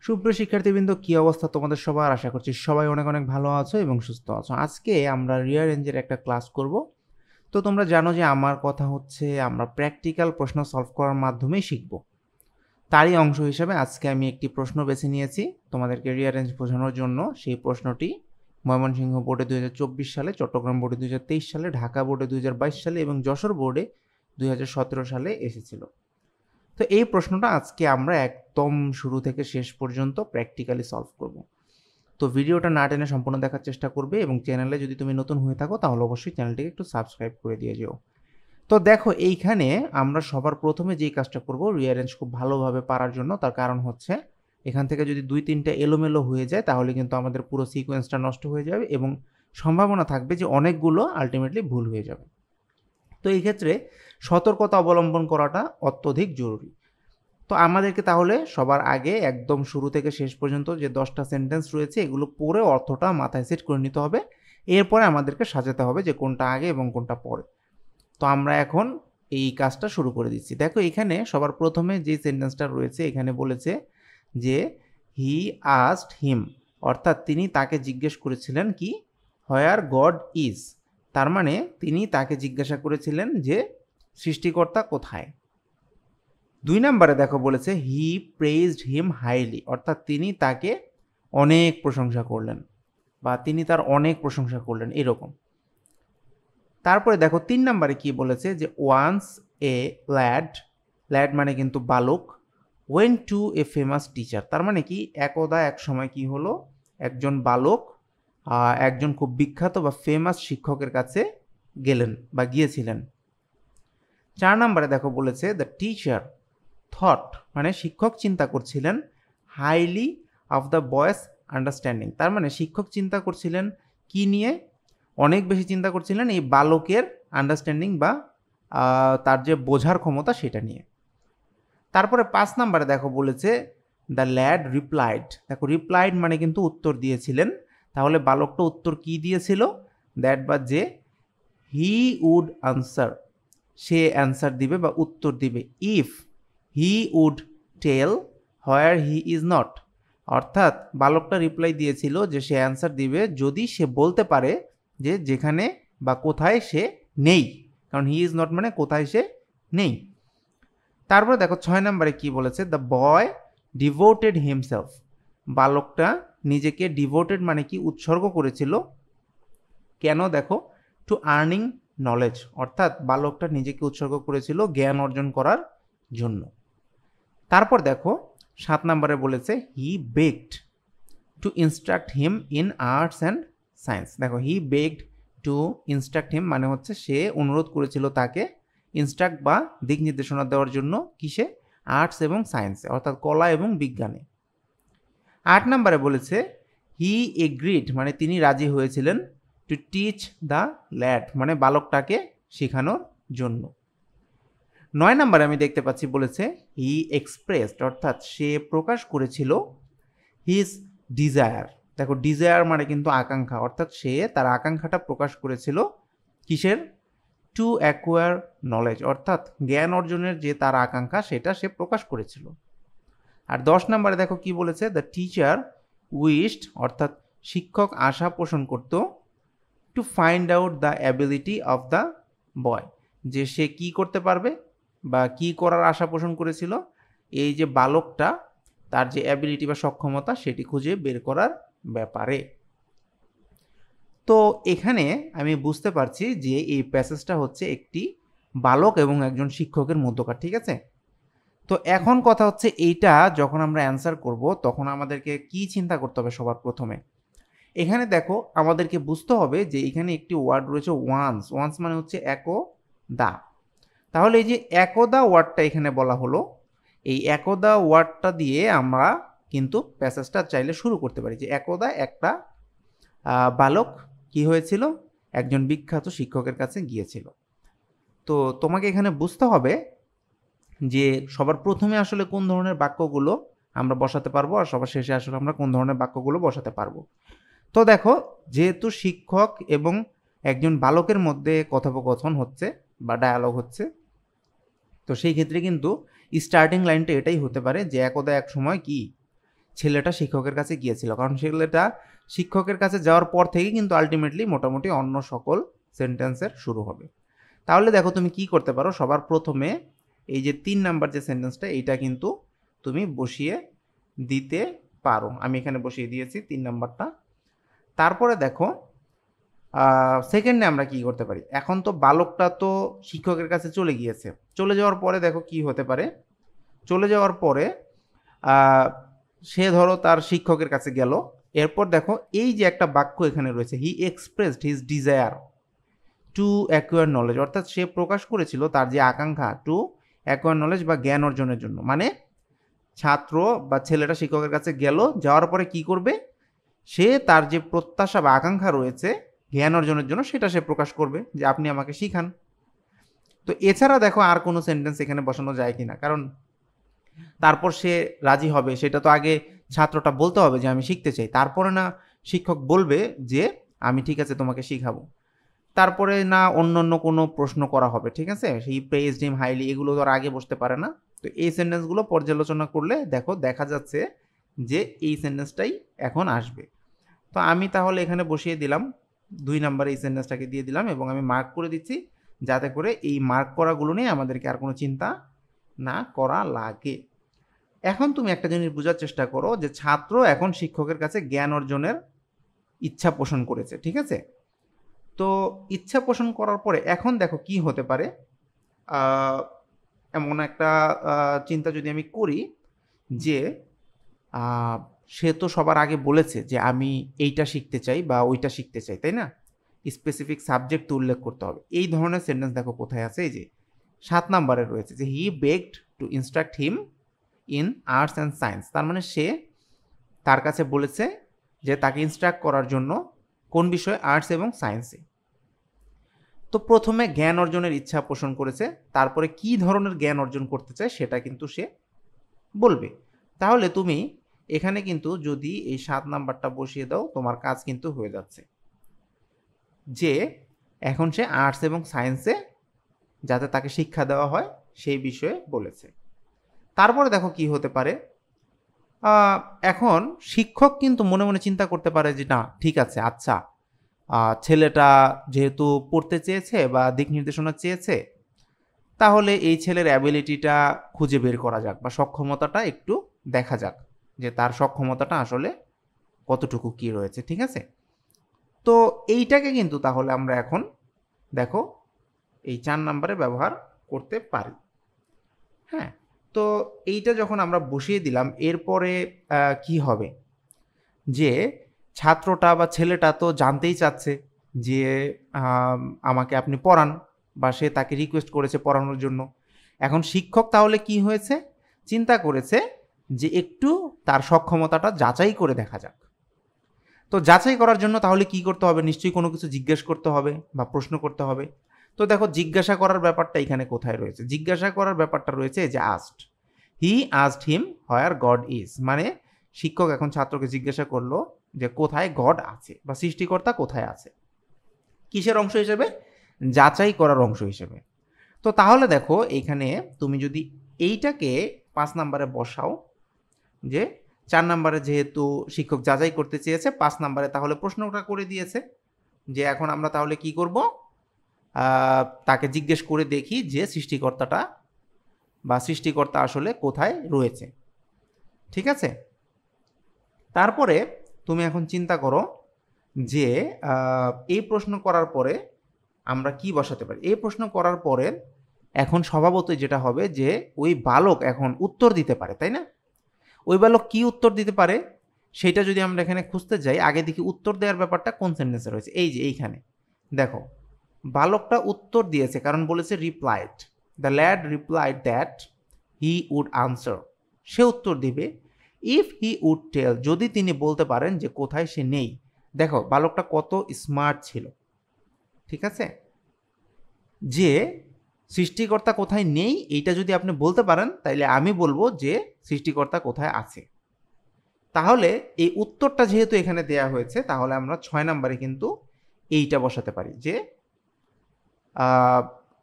সুপ্রিয় শিক্ষার্থীবৃন্দ, কি অবস্থা তোমাদের সবার? আশা করছি সবাই অনেক অনেক ভালো আছো এবং সুস্থ আছো। আজকে আমরা রিয়ারেঞ্জের একটা ক্লাস করব। তো তোমরা জানো যে আমার কথা হচ্ছে আমরা প্র্যাকটিক্যাল প্রশ্ন সলভ করার মাধ্যমেই শিখব। তারই অংশ হিসেবে আজকে আমি একটি প্রশ্ন বেছে নিয়েছি তোমাদেরকে রিয়ারেঞ্জ বোঝানোর জন্য। সেই প্রশ্নটি ময়মনসিংহ বোর্ডে 2024 সালে, চট্টগ্রাম বোর্ডে 2023 সালে, ঢাকা বোর্ডে 2022 সালে এবং যশোর বোর্ডে 2017 সালে এসেছিল। তো এই প্রশ্নটা আজকে আমরা একদম শুরু থেকে শেষ পর্যন্ত প্র্যাকটিক্যালি সলভ করব। তো ভিডিওটা না টেনে সম্পূর্ণ দেখার চেষ্টা করবে এবং চ্যানেলে যদি তুমি নতুন হয়ে থাকো তাহলে অবশ্যই চ্যানেলটিকে একটু সাবস্ক্রাইব করে দিয়ে যেও। তো দেখো, এইখানে আমরা সবার প্রথমে যেই কাজটা করব রিঅ্যারেঞ্জ খুব ভালোভাবে পারার জন্য, তার কারণ হচ্ছে এখান থেকে যদি 2-3টা এলোমেলো হয়ে যায় তাহলে কিন্তু আমাদের পুরো সিকোয়েন্সটা নষ্ট হয়ে যাবে এবং সম্ভাবনা থাকবে যে অনেকগুলো আলটিমেটলি ভুল হয়ে যাবে। তো এই ক্ষেত্রে সতর্কতা অবলম্বন করাটা অত্যধিক জরুরি। তো আমাদেরকে তাহলে সবার আগে একদম শুরু থেকে শেষ পর্যন্ত যে 10টা সেন্টেন্স রয়েছে এগুলো পড়ে অর্থটা মাথায় সেট করে নিতে হবে। এরপরে আমাদেরকে সাজাতে হবে যে কোনটা আগে এবং কোনটা পরে। তো আমরা এখন এই কাজটা শুরু করে দিচ্ছি। দেখো, এখানে সবার প্রথমে যে সেন্টেন্সটা রয়েছে এখানে বলেছে যে হি আস্কড হিম, অর্থাৎ তিনি তাকে জিজ্ঞেস করেছিলেন কি, হোয়ার গড ইজ। তার মানে তিনি তাকে জিজ্ঞাসা করেছিলেন যে সৃষ্টিকর্তা কোথায়। 2 নম্বরে দেখো বলেছে হি প্রেইজড হিম হাইলি, অর্থাৎ তিনি তাকে অনেক প্রশংসা করলেন বা তিনি তার অনেক প্রশংসা করলেন এরকম। তারপরে দেখো 3 নম্বরে কি বলেছে যে ওয়ান্স এ ল্যাড, ল্যাড মানে কিন্তু বালক, went to a famous teacher, তার মানে কি একদা এক সময় কি হলো, একজন বালক একজন খুব বিখ্যাত বা ফেমাস শিক্ষকের কাছে গেলেন বা গিয়েছিলেন। 4 নম্বরে দেখো বলেছে দ্য টিচার থট, মানে শিক্ষক চিন্তা করছিলেন, হাইলি অফ দ্য বয়েস আন্ডারস্ট্যান্ডিং, তার মানে শিক্ষক চিন্তা করছিলেন কি নিয়ে, অনেক বেশি চিন্তা করছিলেন এই বালকের আন্ডারস্ট্যান্ডিং বা তার যে বোঝার ক্ষমতা সেটা নিয়ে। তারপরে 5 নম্বরে দেখো বলেছে দ্য ল্যাড রিপ্লাইড, দেখো রিপ্লাইড মানে কিন্তু উত্তর দিয়েছিলেন, তাহলে বালকটা উত্তর কি দিয়েছিল, দ্যাট বা যে হি উড আনসার, সে অ্যান্সার দিবে বা উত্তর দিবে, if he would tell where he is not, অর্থাৎ বালকটা রিপ্লাই দিয়েছিল যে সে অ্যান্সার দিবে যদি সে বলতে পারে যে যেখানে বা কোথায় সে নেই, কারণ হি ইজ নট মানে কোথায় সে নেই। তারপরে দেখো 6 নম্বরে কি বলেছে দ্য বয় ডিভোটেড হিমসেলফ, বালকটা নিজেকে ডিভোটেড মানে কি উৎসর্গ করেছিল, কেন দেখো টু আর্নিং নলেজ, অর্থাৎ বালকটা নিজেকে উৎসর্গ করেছিল জ্ঞান অর্জন করার জন্য। তারপর দেখো 7 নম্বরে বলেছে he begged to instruct him in arts and science, দেখো he begged to instruct him মানে হচ্ছে সে অনুরোধ করেছিল তাকে ইনস্ট্রাক্ট বা দিক নির্দেশনা দেওয়ার জন্য কিসে, আর্টস এবং সায়েন্সে, অর্থাৎ কলা এবং বিজ্ঞানে। 8 নম্বরে বলেছে হি এগ্রিড মানে তিনি রাজি হয়েছিলেন, টু টিচ দ্য ল্যাড মানে বালকটাকে শেখানোর জন্য। 9 নম্বরে আমি দেখতে পাচ্ছি বলেছে হি এক্সপ্রেসড, অর্থাৎ সে প্রকাশ করেছিল হিজ ডিজায়ার, দেখো ডিজায়ার মানে কিন্তু আকাঙ্ক্ষা, অর্থাৎ সে তার আকাঙ্ক্ষাটা প্রকাশ করেছিল কিসের, টু অ্যাকোয়ার নলেজ, অর্থাৎ জ্ঞান অর্জনের যে তার আকাঙ্ক্ষা সেটা সে প্রকাশ করেছিল। আর 10 নম্বরে দেখো কি বলেছে দ্য টিচার উইশড, অর্থাৎ শিক্ষক আশা পোষণ করত, to find out the ability of the boy, যে সে কি করতে পারবে বা কি করার আশা পোষণ করেছিল, এই যে বালকটা তার যে অ্যাবিলিটি বা সক্ষমতা সেটি খুঁজে বের করার ব্যাপারে। তো এখানে আমি বুঝতে পারছি যে এই প্যাসেজটা হচ্ছে একটি বালক এবং একজন শিক্ষকের মধ্যকার, ঠিক আছে। তো এখন কথা হচ্ছে এইটা যখন আমরা অ্যান্সার করব তখন আমাদেরকে কি চিন্তা করতে হবে সবার প্রথমে, এখানে দেখো আমাদেরকে বুঝতে হবে যে এখানে একটি ওয়ার্ড রয়েছে ওয়ান্স, ওয়ান্স মানে হচ্ছে একদা, তাহলে এই যে একদা ওয়ার্ডটা এখানে বলা হলো, এই একদা ওয়ার্ডটা দিয়ে আমরা কিন্তু প্যাসেজটা চাইলে শুরু করতে পারি যে একদা একটা বালক কি হয়েছিল, একজন বিখ্যাত শিক্ষকের কাছে গিয়েছিল। তো তোমাকে এখানে বুঝতে হবে যে সবার প্রথমে আসলে কোন ধরনের বাক্যগুলো আমরা বসাতে পারবো আর সবার শেষে আসলে আমরা কোন ধরনের বাক্যগুলো বসাতে পারবো। তো দেখো, যেহেতু শিক্ষক এবং একজন বালকের মধ্যে কথোপকথন হচ্ছে বা ডায়ালগ হচ্ছে, তো সেই ক্ষেত্রে কিন্তু স্টার্টিং লাইনটা এটাই হতে পারে যে একদা এক সময় কি ছেলেটা শিক্ষকের কাছে গিয়েছিল, কারণ ছেলেটা শিক্ষকের কাছে যাওয়ার পর থেকে কিন্তু আলটিমেটলি মোটামুটি অন্য সকল সেন্টেন্সের শুরু হবে। তাহলে দেখো তুমি কি করতে পারো, সবার প্রথমে এই যে 3 নাম্বার যে সেন্টেন্সটা এইটা কিন্তু তুমি বসিয়ে দিতে পারো। আমি এখানে বসিয়ে দিয়েছি 3 নাম্বারটা। তারপরে দেখো সেকেন্ডে আমরা কি করতে পারি, এখন তো বালকটা তো শিক্ষকের কাছে চলে গিয়েছে, চলে যাওয়ার পরে দেখো কি হতে পারে, চলে যাওয়ার পরে সে ধরো তার শিক্ষকের কাছে গেল, এরপর দেখো এই যে একটা বাক্য এখানে রয়েছে, হি expressed his desire to acquire knowledge, অর্থাৎ সে প্রকাশ করেছিল তার যে আকাঙ্ক্ষা টু অ্যাকোয়ার নলেজ বা জ্ঞান অর্জনের জন্য। মানে ছাত্র বা ছেলেটা শিক্ষকের কাছে গেল, যাওয়ার পরে কি করবে, সে তার যে প্রত্যাশা বা আকাঙ্ক্ষা রয়েছে জ্ঞান অর্জনের জন্য সেটা সে প্রকাশ করবে যে আপনি আমাকে শিখান। তো এছাড়া দেখো আর কোনো সেন্টেন্স এখানে বসানো যায় কিনা, কারণ তারপর সে রাজি হবে সেটা তো আগে ছাত্রটা বলতে হবে যে আমি শিখতে চাই, তারপরে না শিক্ষক বলবে যে আমি ঠিক আছে তোমাকে শিখাবো, তারপরে না অন্য অন্য কোনো প্রশ্ন করা হবে। ঠিক আছে, সেই প্রেজড হিম হাইলি এগুলো তো আর আগে বসতে পারে না। তো এই সেন্টেন্সগুলো পর্যালোচনা করলে দেখো দেখা যাচ্ছে যে এই সেন্টেন্সটাই এখন আসবে। তো আমি তাহলে এখানে বসিয়ে দিলাম 2 নম্বরে এই সেন্টেন্সটাকে দিয়ে দিলাম এবং আমি মার্ক করে দিচ্ছি, যাতে করে এই মার্ক করাগুলো নিয়ে আমাদেরকে আর কোনো চিন্তা না করা লাগে। এখন তুমি একটা জিনিস বোঝার চেষ্টা করো যে ছাত্র এখন শিক্ষকের কাছে জ্ঞান অর্জনের ইচ্ছা পোষণ করেছে। ঠিক আছে, তো ইচ্ছা পোষণ করার পরে এখন দেখো কি হতে পারে, এমন একটা চিন্তা যদি আমি করি যে সে তো সবার আগে বলেছে যে আমি এইটা শিখতে চাই বা ওইটা শিখতে চাই, তাই না, স্পেসিফিক সাবজেক্ট তো উল্লেখ করতে হবে। এই ধরনের সেন্টেন্স দেখো কোথায় আছে, এই যে 7 নম্বরে রয়েছে যে he begged to instruct him in arts and science, তার মানে সে তার কাছে বলেছে যে তাকে ইনস্ট্রাক্ট করার জন্য কোন বিষয়ে, আর্টস এবং সায়েন্সে। তো প্রথমে জ্ঞান অর্জনের ইচ্ছা পোষণ করেছে, তারপরে কি ধরনের জ্ঞান অর্জন করতে চায় সেটা কিন্তু সে বলবে। তাহলে তুমি এখানে কিন্তু যদি এই 7 নাম্বারটা বসিয়ে দাও তোমার কাজ কিন্তু হয়ে যাচ্ছে, যে এখন সে আর্টস এবং সায়েন্সে যাতে তাকে শিক্ষা দেওয়া হয় সেই বিষয়ে বলেছে। তারপরে দেখো কি হতে পারে, এখন শিক্ষক কিন্তু মনে মনে চিন্তা করতে পারে যে না ঠিক আছে, আচ্ছা ছেলেটা যেহেতু পড়তে চেয়েছে বা দিক নির্দেশনা চেয়েছে, তাহলে এই ছেলের অ্যাবিলিটিটা খুঁজে বের করা যাক বা সক্ষমতাটা একটু দেখা যাক যে তার সক্ষমতাটা আসলে কতটুকু কি রয়েছে। ঠিক আছে, তো এইটাকে কিন্তু তাহলে আমরা এখন দেখো এই 4 নম্বরে ব্যবহার করতে পারি। হ্যাঁ, তো এইটা যখন আমরা বসিয়ে দিলাম এরপরে কি হবে, যে ছাত্রটা বা ছেলেটা তো জানতেই চাচ্ছে যে আমাকে আপনি পড়ান, বা সে তাকে রিকোয়েস্ট করেছে পড়ানোর জন্য। এখন শিক্ষক তাহলে কি হয়েছে, চিন্তা করেছে যে একটু তার সক্ষমতাটা যাচাই করে দেখা যাক। তো যাচাই করার জন্য তাহলে কি করতে হবে, নিশ্চয়ই কোনো কিছু জিজ্ঞেস করতে হবে বা প্রশ্ন করতে হবে। তো দেখো জিজ্ঞাসা করার ব্যাপারটা এখানে কোথায় রয়েছে, জিজ্ঞাসা করার ব্যাপারটা রয়েছে যে asked, he asked him where god is, মানে শিক্ষক এখন ছাত্রকে জিজ্ঞাসা করলো যে কোথায় গড আছে বা সৃষ্টিকর্তা কোথায় আছে, কিসের অংশ হিসেবে, যাচাই করার অংশ হিসেবে। তো তাহলে দেখো এইখানে তুমি যদি এইটাকে 5 নম্বরে বসাও, যে 4 নম্বরে যেহেতু শিক্ষক যাচাই করতে চেয়েছে, 5 নম্বরে তাহলে প্রশ্নটা করে দিয়েছে যে এখন আমরা তাহলে কি করব, তাকে জিজ্ঞেস করে দেখি যে সৃষ্টিকর্তাটা বা সৃষ্টিকর্তা আসলে কোথায় রয়েছে। ঠিক আছে, তারপরে তুমি এখন চিন্তা করো যে এই প্রশ্ন করার পরে আমরা কি বসাতে পারি। এই প্রশ্ন করার পরে এখন স্বভাবতই যেটা হবে যে ওই বালক এখন উত্তর দিতে পারে, তাই না, ওই বালক কি উত্তর দিতে পারে সেটা যদি আমরা এখানে খুঁজতে যাই, আগে দেখি উত্তর দেওয়ার ব্যাপারটা কোন সেন্টেন্সে রয়েছে। এই যে এইখানে দেখো বালকটা উত্তর দিয়েছে, কারণ বলেছে replied, the lad replied that he would answer, সে উত্তর দিবে। ইফ হি উড টেল, যদি তিনি বলতে পারেন যে কোথায় সে নেই। দেখো বালকটা কত স্মার্ট ছিল। ঠিক আছে, যে সৃষ্টিকর্তা কোথায় নেই এইটা যদি আপনি বলতে পারেন তাইলে আমি বলবো যে সৃষ্টিকর্তা কোথায় আছে। তাহলে এই উত্তরটা যেহেতু এখানে দেয়া হয়েছে, তাহলে আমরা 6 নম্বরে কিন্তু এইটা বসাতে পারি যে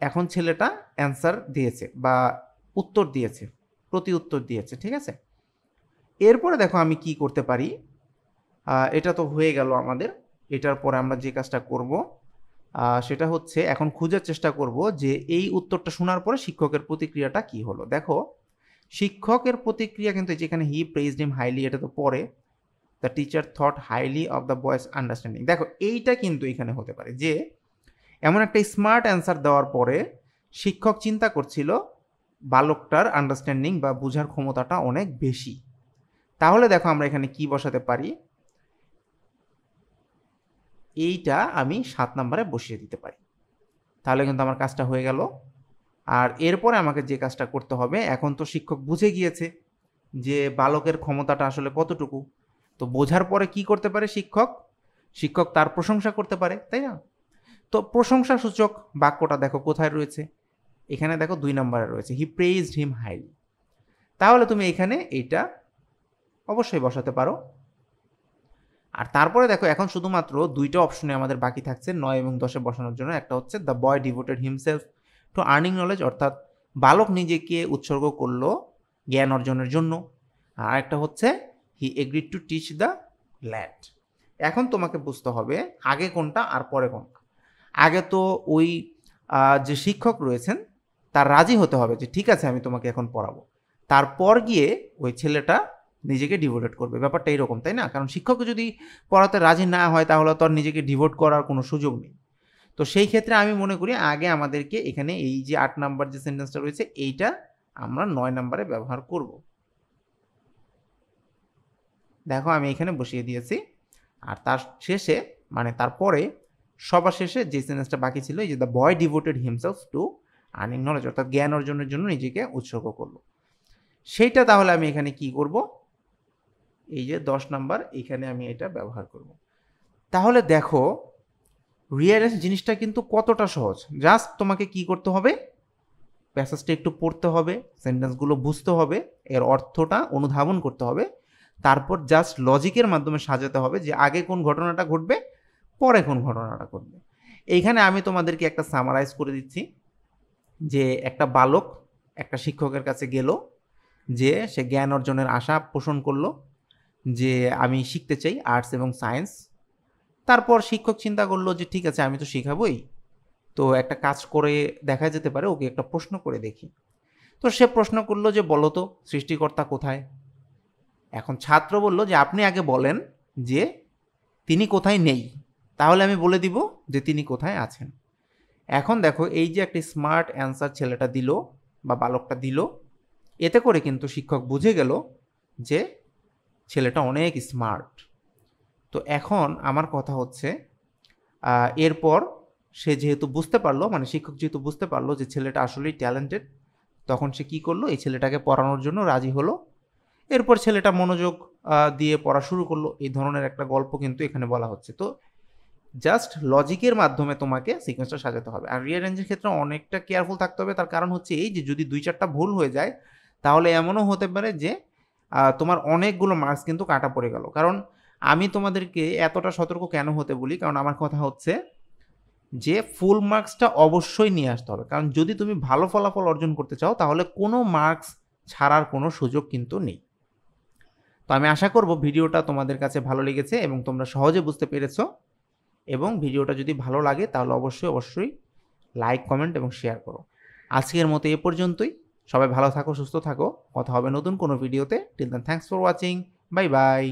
এখন ছেলেটা অ্যান্সার দিয়েছে বা উত্তর দিয়েছে, প্রতি উত্তর দিয়েছে। ঠিক আছে, এরপরে দেখো আমি কি করতে পারি, এটা তো হয়ে গেল আমাদের। এটার পরে আমরা যে কাজটা করব সেটা হচ্ছে এখন খোঁজার চেষ্টা করব যে এই উত্তরটা শোনার পরে শিক্ষকের প্রতিক্রিয়াটা কি হলো। দেখো শিক্ষকের প্রতিক্রিয়া কিন্তু যেখানে হি প্রেইজড হিম হাইলি, এটা তো পরে the teacher thought highly of the বয়েস আন্ডারস্ট্যান্ডিং। দেখো এইটা কিন্তু এখানে হতে পারে যে এমন একটা স্মার্ট অ্যান্সার দেওয়ার পরে শিক্ষক চিন্তা করছিল বালকটার আন্ডারস্ট্যান্ডিং বা বোঝার ক্ষমতাটা অনেক বেশি। তাহলে দেখো আমরা এখানে কি বসাতে পারি, এইটা আমি 7 নম্বরে বসিয়ে দিতে পারি। তাহলে কিন্তু আমার কাজটা হয়ে গেল। আর এরপরে আমাকে যে কাজটা করতে হবে, এখন তো শিক্ষক বুঝে গিয়েছে যে বালকের ক্ষমতাটা আসলে কতটুকু। তো বোঝার পরে কি করতে পারে শিক্ষক, শিক্ষক তার প্রশংসা করতে পারে, তাই না? তো প্রশংসা সূচক বাক্যটা দেখো কোথায় রয়েছে, এখানে দেখো 2 নম্বরে রয়েছে, হি প্রেইজড হিম হাইলি। তাহলে তুমি এখানে এইটা অবশ্যই বসাতে পারো। আর তারপরে দেখো এখন শুধুমাত্র 2টা অপশনে আমাদের বাকি থাকছে 9 এবং 10-এ বসানোর জন্য। একটা হচ্ছে the boy devoted himself to earning knowledge, অর্থাৎ বালক নিজেকে উৎসর্গ করলো জ্ঞান অর্জনের জন্য। আর একটা হচ্ছে he agreed to teach the lad. এখন তোমাকে বুঝতে হবে আগে কোনটা আর পরে কোনটা। আগে তো ওই যে শিক্ষক রয়েছেন তার রাজি হতে হবে যে ঠিক আছে আমি তোমাকে এখন পড়াবো, তারপর গিয়ে ওই ছেলেটা নিজেকে ডিভোটেড করবে। ব্যাপারটা এরকম, তাই না? কারণ শিক্ষক যদি পড়াতে রাজি না হয় তাহলে তো আর নিজেকে ডিভোট করার কোনো সুযোগ নেই। তো সেই ক্ষেত্রে আমি মনে করি আগে আমাদেরকে এখানে এই যে 8 নাম্বার যে সেন্টেন্সটা রয়েছে এইটা আমরা 9 নাম্বারে ব্যবহার করব। দেখো আমি এখানে বসিয়ে দিয়েছি। আর তার শেষে মানে তারপরে সবার শেষে যে সেন্টেন্সটা বাকি ছিল, এই যে the boy devoted himself to earning knowledge, অর্থাৎ জ্ঞান অর্জনের জন্য নিজেকে উৎসর্গ করলো, সেইটা তাহলে আমি এখানে কি করব, এই যে 10 নাম্বার এখানে আমি এটা ব্যবহার করব। তাহলে দেখো রিয়ারেন্স জিনিসটা কিন্তু কতটা সহজ। জাস্ট তোমাকে কি করতে হবে, প্যাসেজটা একটু পড়তে হবে, সেন্টেন্সগুলো বুঝতে হবে, এর অর্থটা অনুধাবন করতে হবে, তারপর জাস্ট লজিকের মাধ্যমে সাজাতে হবে যে আগে কোন ঘটনাটা ঘটবে পরে কোন ঘটনাটা ঘটবে। এইখানে আমি তোমাদেরকে একটা সামারাইজ করে দিচ্ছি যে একটা বালক একটা শিক্ষকের কাছে গেল, যে সে জ্ঞান অর্জনের আশা পোষণ করলো যে আমি শিখতে চাই আর্টস এবং সায়েন্স। তারপর শিক্ষক চিন্তা করলো যে ঠিক আছে আমি তো শেখাবই, তো একটা কাজ করে দেখা যেতে পারে, ওকে একটা প্রশ্ন করে দেখি। তো সে প্রশ্ন করলো যে বলো তো সৃষ্টিকর্তা কোথায়। এখন ছাত্র বলল যে আপনি আগে বলেন যে তিনি কোথায় নেই, তাহলে আমি বলে দিব যে তিনি কোথায় আছেন। এখন দেখো এই যে একটা স্মার্ট অ্যান্সার ছেলেটা দিল বা বালকটা দিল, এতে করে কিন্তু শিক্ষক বুঝে গেল যে ছেলেটা অনেক স্মার্ট। তো এখন আমার কথা হচ্ছে এরপর সে যেহেতু বুঝতে পারলো, মানে শিক্ষক যেহেতু বুঝতে পারলো যে ছেলেটা আসলেই ট্যালেন্টেড, তখন সে কী করলো, এই ছেলেটাকে পড়ানোর জন্য রাজি হলো। এরপর ছেলেটা মনোযোগ দিয়ে পড়া শুরু করলো। এই ধরনের একটা গল্প কিন্তু এখানে বলা হচ্ছে। তো জাস্ট লজিকের মাধ্যমে তোমাকে সিকোয়েন্সটা সাজাতে হবে। আর রিঅ্যারেঞ্জের ক্ষেত্রে অনেকটা কেয়ারফুল থাকতে হবে। তার কারণ হচ্ছে এই যে যদি 2-4টা ভুল হয়ে যায় তাহলে এমনও হতে পারে যে তোমার অনেকগুলো মার্কস কিন্তু কাটা পড়ে গেল। কারণ আমি তোমাদেরকে এতটা সতর্ক কেন হতে বলি, কারণ আমার কথা হচ্ছে যে ফুল মার্কসটা অবশ্যই নিয়ে আসতে হবে। কারণ যদি তুমি ভালো ফলাফল অর্জন করতে চাও তাহলে কোনো মার্কস ছাড়ার কোনো সুযোগ কিন্তু নেই। তো আমি আশা করব ভিডিওটা তোমাদের কাছে ভালো লেগেছে এবং তোমরা সহজে বুঝতে পেরেছো। এবং ভিডিওটা যদি ভালো লাগে তাহলে অবশ্যই লাইক, কমেন্ট এবং শেয়ার করো। আজকের মতো এ পর্যন্তই। সবাই ভালো থাকো, সুস্থ থাকো। কথা হবে নতুন কোনো ভিডিওতে। Till then thanks for watching. Bye by.